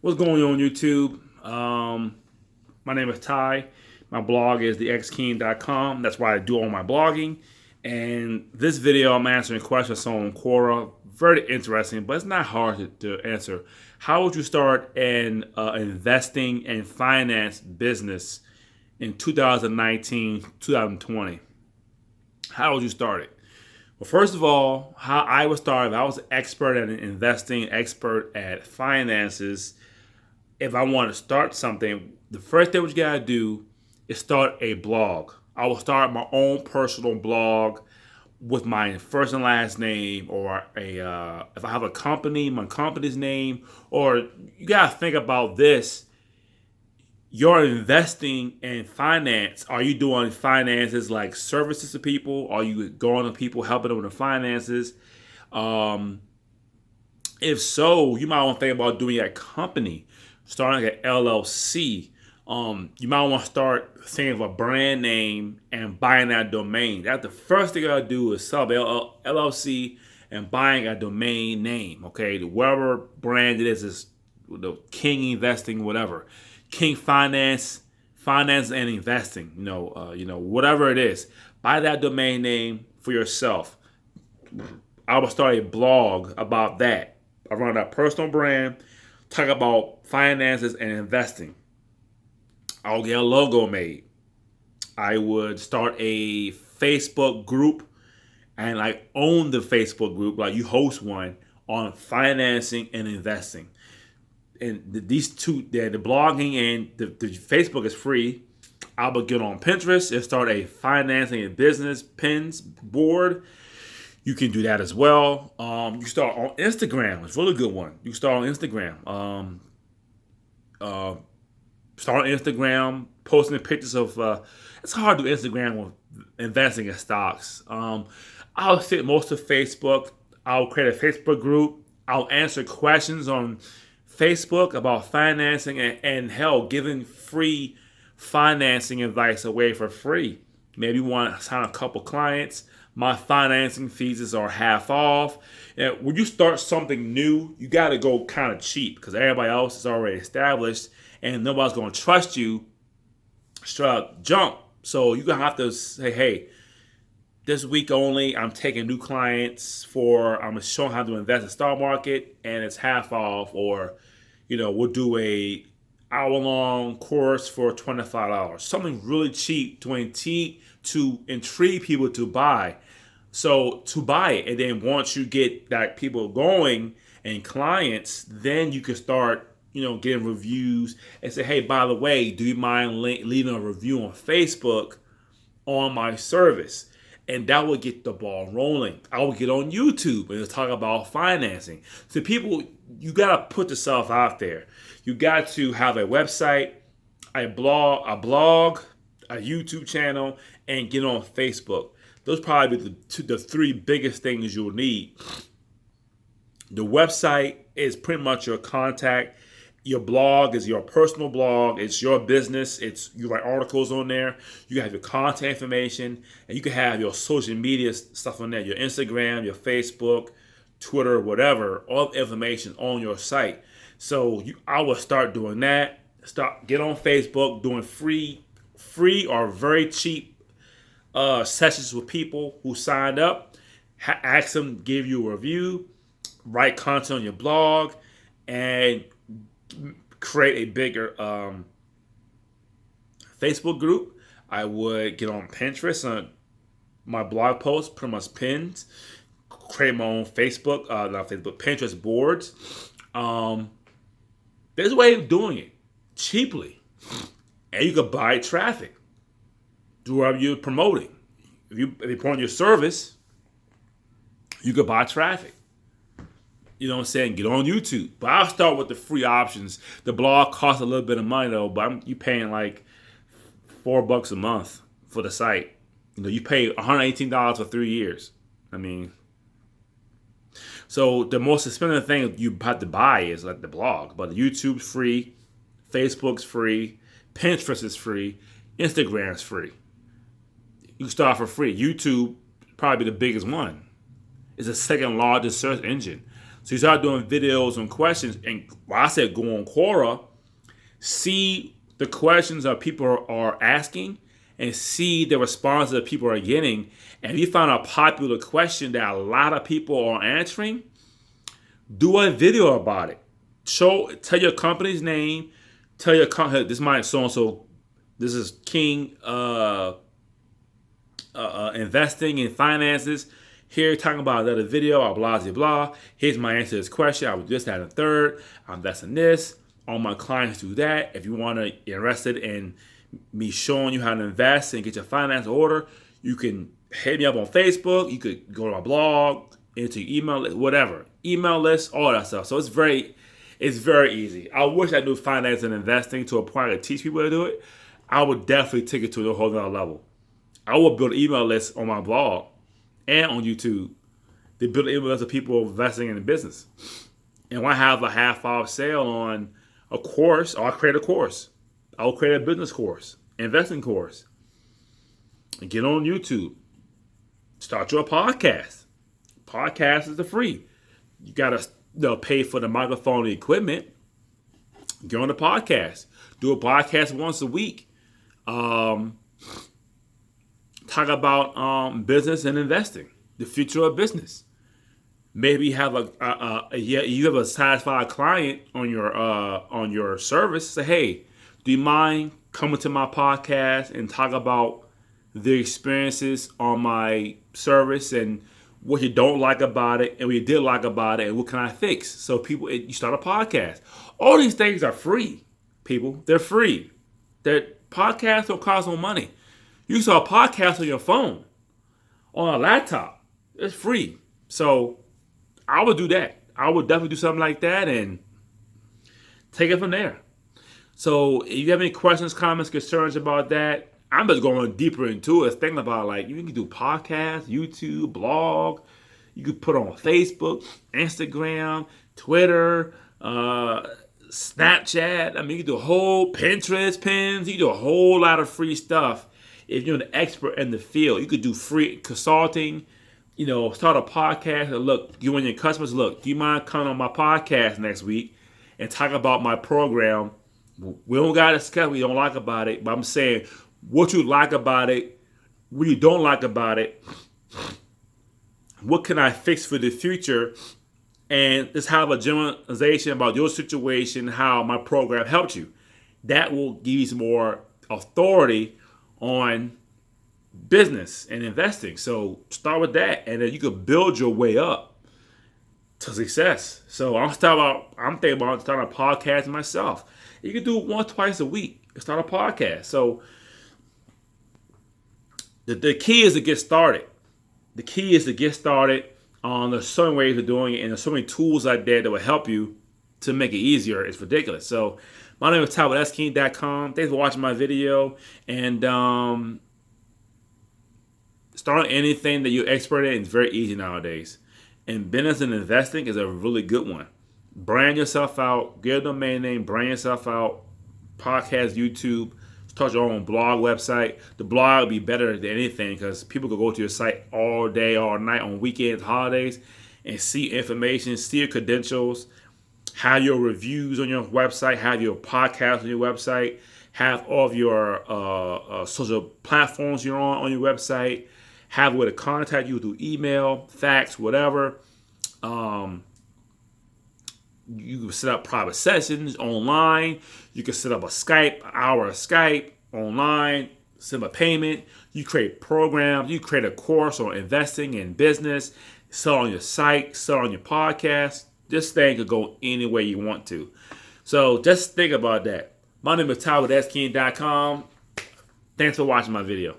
What's going on YouTube? My name is Ty. My blog is thexking.com. That's why I do all my blogging. And this video, I'm answering questions on Quora. Very interesting, but it's not hard to answer. How would you start an investing and finance business in 2019, 2020? How would you start it? Well, first of all, how I would start, if I was an expert at investing, expert at finances, if I want to start something, the first thing what you gotta do is start a blog. I will start my own personal blog with my first and last name, or if I have a company, my company's name. Or you gotta think about this: you're investing in finance. Are you doing finances like services to people? Are you going to people, helping them with the finances? Um, if so, you might want to think about doing a company, starting an LLC. You might want to start thinking of a brand name and buying that domain. That's the first thing I gotta do is sell the LLC and buying a domain name. Okay, whatever brand it is the King Investing, whatever, King Finance, Finance and Investing. Whatever it is, buy that domain name for yourself. I will start a blog about that, around that personal brand, talk about finances and investing. I'll get a logo made. I would start a Facebook group and like own the Facebook group, like you host one on financing and investing. And these two, the blogging and the Facebook is free. I would get on Pinterest and start a financing and business pins board. You can do that as well. You start on Instagram. It's a really good one. You start on Instagram. Uh, Start on Instagram, posting pictures of. It's hard to do Instagram with investing in stocks. I'll sit most of Facebook. I'll create a Facebook group. I'll answer questions on Facebook about financing and hell, giving free financing advice away for free. Maybe you want to sign a couple clients. My financing fees are half off. And when you start something new, you got to go kind of cheap because everybody else is already established and nobody's going to trust you straight up jump. So you're going to have to say, hey, this week only, I'm taking new clients I'm showing how to invest in the stock market and it's half off. Or, we'll do a hour long course for $25. Something really cheap to intrigue people to buy. So to buy it, and then once you get that people going and clients, then you can start, getting reviews and say, hey, by the way, do you mind leaving a review on Facebook on my service? And that will get the ball rolling. I will get on YouTube and talk about financing. So people, you gotta put yourself out there. You got to have a website, a blog, a YouTube channel, and get on Facebook. Those probably be the three biggest things you'll need. The website is pretty much your contact. Your blog is your personal blog. It's your business. You write articles on there. You have your contact information, and you can have your social media stuff on there. Your Instagram, your Facebook, Twitter, whatever. All the information on your site. So I will start doing that. Get on Facebook, doing free or very cheap sessions with people who signed up. Ask them, give you a review, write content on your blog, and create a bigger Facebook group. I would get on Pinterest on my blog posts, pretty much pins. Create my own Pinterest boards. There's a way of doing it cheaply, and you could buy traffic. Do whatever you're promoting. If you promote your service, you could buy traffic. You know what I'm saying? Get on YouTube. But I'll start with the free options. The blog costs a little bit of money though, but you paying like $4 a month for the site. You pay $118 for 3 years. I mean, so the most expensive thing you have to buy is like the blog. But YouTube's free, Facebook's free, Pinterest is free, Instagram's free. You can start for free. YouTube probably the biggest one. It's the second largest search engine. So you start doing videos and questions. And I said go on Quora, see the questions that people are asking, and see the responses that people are getting. And if you find a popular question that a lot of people are answering, do a video about it. Tell your company's name. Tell your company this might so and so. This is King investing in finances. Here talking about another video. Blah blah blah. Here's my answer to this question. I was this, that, and third. I'm investing this. All my clients do that. If you want to interested in me showing you how to invest and get your finance order, you can hit me up on Facebook. You could go to my blog, into your email list, whatever. Email list, all that stuff. So it's very easy. I wish I knew finance and investing to a point to teach people to do it. I would definitely take it to a whole nother level. I would build an email list on my blog and on YouTube. They build an email list of people investing in the business. And when I have a half-off sale on a course, or I create a course. I will create a business course, investing course. And get on YouTube. Start your podcast. Podcast is free. You gotta pay for the microphone and equipment. Get on the podcast. Do a podcast once a week. Talk about business and investing, the future of business. Maybe you have you have a satisfied client on your service. Say, hey, do you mind coming to my podcast and talk about the experiences on my service and what you don't like about it and what you did like about it and what can I fix? So you start a podcast. All these things are free, people. They're free. Podcasts don't cost no money. You can start a podcast on your phone, on a laptop. It's free. So I would do that. I would definitely do something like that and take it from there. So if you have any questions, comments, concerns about that, I'm just going deeper into it. Thinking about you can do podcasts, YouTube, blog. You can put on Facebook, Instagram, Twitter, Snapchat. I mean, you can do a whole Pinterest pins. You can do a whole lot of free stuff. If you're an expert in the field, you could do free consulting. Start a podcast and look, you and your customers, look, do you mind coming on my podcast next week and talk about my program? We don't got to discuss what you don't like about it, but I'm saying what you like about it, what you don't like about it, what can I fix for the future, and just have a generalization about your situation, how my program helped you. That will give you some more authority on business and investing. So start with that, and then you can build your way up to success. So I'm thinking about starting a podcast myself. You can do it once, twice a week. Start a podcast. So the key is to get started. The key is to get started. There's so many ways of doing it, and there's so many tools out there that will help you to make it easier. It's ridiculous. So my name is Ty with SKing.com. Thanks for watching my video, and starting anything that you're expert in is very easy nowadays. And business and investing is a really good one. Brand yourself out. Get a domain name. Brand yourself out. Podcast, YouTube. Start your own blog website. The blog will be better than anything because people can go to your site all day, all night, on weekends, holidays, and see information, see your credentials, have your reviews on your website, have your podcast on your website, have all of your social platforms you're on your website, have a way to contact you through email, fax, whatever. You can set up private sessions online. You can set up an hour of Skype online, send a payment. You create programs. You create a course on investing in business. Sell on your site, sell on your podcast. This thing could go any way you want to. So just think about that. My name is Ty with SKing.com. Thanks for watching my video.